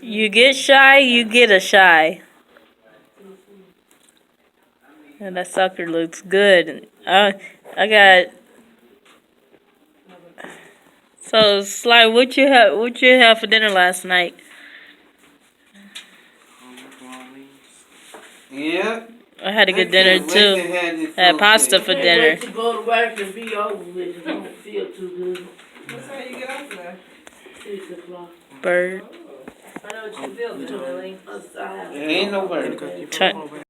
You get shy, you get a shy. And that sucker looks good. I got. So Sly, what you have? What you have for dinner last night? Yeah. I had a good dinner too. I had pasta for dinner. To go to work and be over with. It don't feel too good. What time you get off today? 6 o'clock. Bird. I know what you feel, Lily. There ain't no work. Turn,